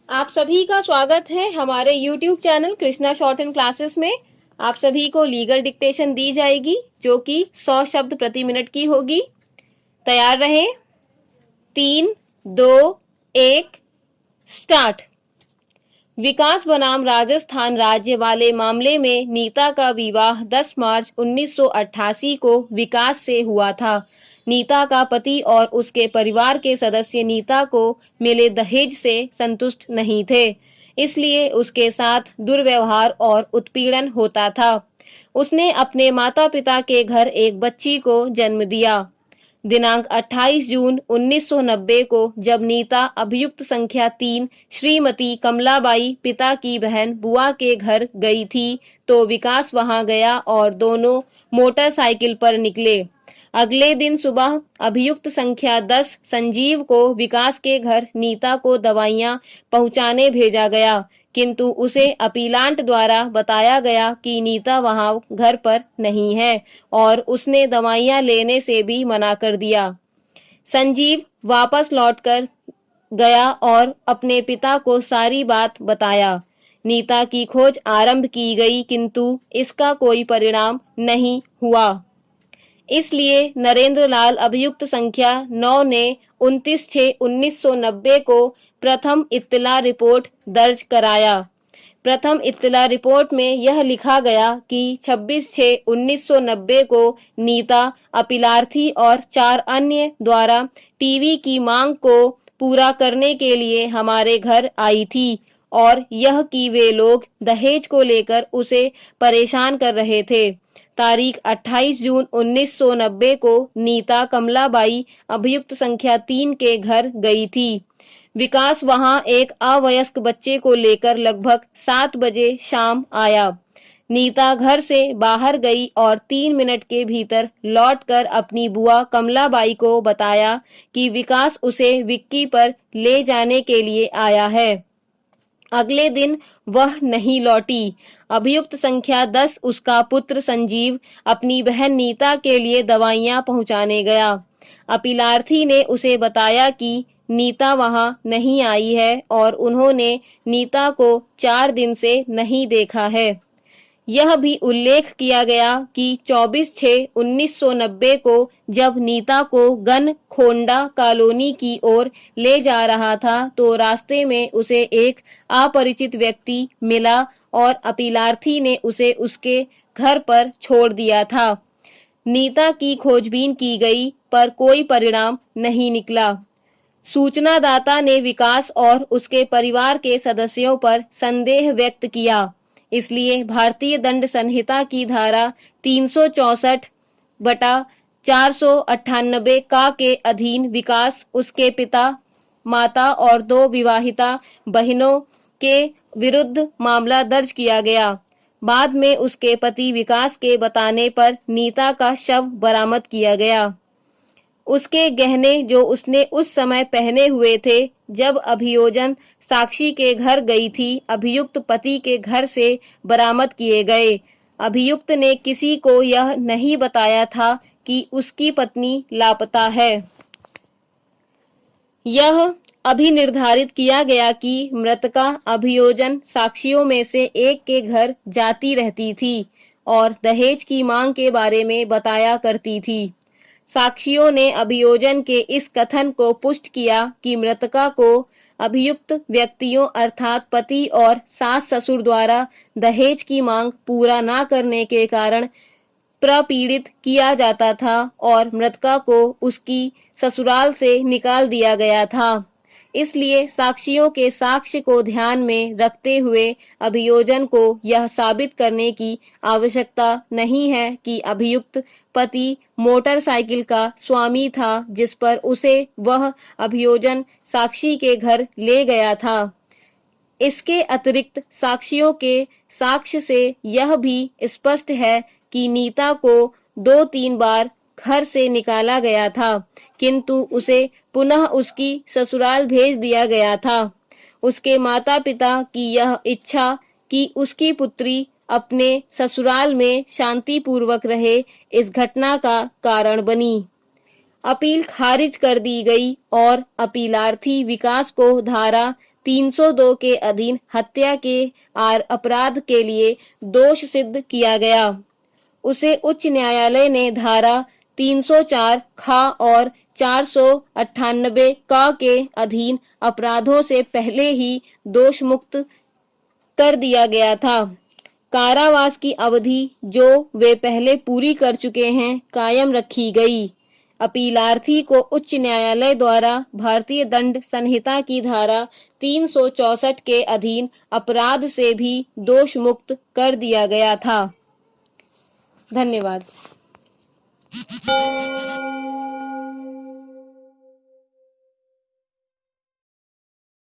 आप सभी का स्वागत है हमारे YouTube channel Krishna short and classes में। आप सभी को लीगल डिक्टेशन दी जाएगी जो कि 100 शब्द प्रति मिनट की होगी। तैयार रहें। 3, 2, 1 स्टार्ट। विकास बनाम राजस्थान राज्य वाले मामले में नीता का विवाह 10 मार्च 1988 को विकास से हुआ था। नीता का पति और उसके परिवार के सदस्य नीता को मिले दहेज से संतुष्ट नहीं थे, इसलिए उसके साथ दुर्व्यवहार और उत्पीड़न होता था। उसने अपने माता पिता के घर एक बच्ची को जन्म दिया। दिनांक 28 जून 1990 को जब नीता अभियुक्त संख्या 3 श्रीमती कमलाबाई पिता की बहन बुआ के घर गई थी तो विकास वहां गया और दोनों मोटरसाइकिल पर निकले। अगले दिन सुबह अभियुक्त संख्या 10 संजीव को विकास के घर नीता को दवाइयां पहुंचाने भेजा गया, किंतु उसे अपीलांट द्वारा बताया गया कि नीता वहां घर पर नहीं है और उसने दवाइयां लेने से भी मना कर दिया। संजीव वापस लौटकर गया और अपने पिता को सारी बात बताया। नीता की खोज आरंभ की गई, किंतु इसका कोई परिणाम नहीं हुआ। इसलिए नरेंद्र लाल अभियुक्त संख्या 9 ने 29/6/1990 को प्रथम इत्तला रिपोर्ट दर्ज कराया। प्रथम इत्तला रिपोर्ट में यह लिखा गया कि 26/6/1990 को नीता अपीलार्थी और 4 अन्य द्वारा टीवी की मांग को पूरा करने के लिए हमारे घर आई थी और यह कि वे लोग दहेज को लेकर उसे परेशान कर रहे थे। तारीख 28 जून 1990 को नीता कमलाबाई अभियुक्त संख्या 3 के घर गई थी। विकास वहां एक अवयस्क बच्चे को लेकर लगभग 7 बजे शाम आया। नीता घर से बाहर गई और 3 मिनट के भीतर लौटकर अपनी बुआ कमलाबाई को बताया कि विकास उसे विक्की पर ले जाने के लिए आया है। अगले दिन वह नहीं लौटी। अभियुक्त संख्या 10 उसका पुत्र संजीव अपनी बहन नीता के लिए दवाइयां पहुंचाने गया। अपीलार्थी ने उसे बताया कि नीता वहां नहीं आई है और उन्होंने नीता को 4 दिन से नहीं देखा है। यह भी उल्लेख किया गया कि 24/6/1990 को जब नीता को गन खोंडा कॉलोनी की ओर ले जा रहा था तो रास्ते में उसे एक अपरिचित व्यक्ति मिला और अपीलार्थी ने उसे उसके घर पर छोड़ दिया था। नीता की खोजबीन की गई पर कोई परिणाम नहीं निकला। सूचनादाता ने विकास और उसके परिवार के सदस्यों पर संदेह व्यक्त किया, इसलिए भारतीय दंड संहिता की धारा 364/498 का के अधीन विकास, उसके पिता, माता और 2 विवाहिता बहनों के विरुद्ध मामला दर्ज किया गया। बाद में उसके पति विकास के बताने पर नीता का शव बरामद किया गया। उसके गहने जो उसने उस समय पहने हुए थे जब अभियोजन साक्षी के घर गई थी, अभियुक्त पति के घर से बरामद किए गए। अभियुक्त ने किसी को यह नहीं बताया था कि उसकी पत्नी लापता है। यह अभी निर्धारित किया गया कि मृतका अभियोजन साक्षियों में से एक के घर जाती रहती थी और दहेज की मांग के बारे में बताया करती थी। साक्षियों ने अभियोजन के इस कथन को पुष्ट किया कि मृतका को अभियुक्त व्यक्तियों अर्थात पति और सास ससुर द्वारा दहेज की मांग पूरा न करने के कारण प्रपीड़ित किया जाता था और मृतका को उसकी ससुराल से निकाल दिया गया था। इसलिए साक्षियों के साक्ष्य को ध्यान में रखते हुए अभियोजन को यह साबित करने की आवश्यकता नहीं है कि अभियुक्त पति मोटरसाइकिल का स्वामी था जिस पर उसे वह अभियोजन साक्षी के घर ले गया था। इसके अतिरिक्त साक्षियों के साक्ष्य से यह भी स्पष्ट है कि नीता को 2-3 बार घर से निकाला गया था, किंतु उसे पुनः उसकी ससुराल भेज दिया गया था। उसके माता पिता की यह इच्छा कि उसकी पुत्री अपने ससुराल में शांतिपूर्वक रहे इस घटना का कारण बनी। अपील खारिज कर दी गई और अपीलार्थी विकास को धारा 302 के अधीन हत्या के अपराध के लिए दोष सिद्ध किया गया। उसे उच्च न्यायालय ने धारा 304 खा और 498 का के अधीन अपराधों से पहले ही दोष मुक्त कर दिया गया था। कारावास की अवधि जो वे पहले पूरी कर चुके हैं कायम रखी गई। अपीलार्थी को उच्च न्यायालय द्वारा भारतीय दंड संहिता की धारा 364 के अधीन अपराध से भी दोष मुक्त कर दिया गया था। धन्यवाद।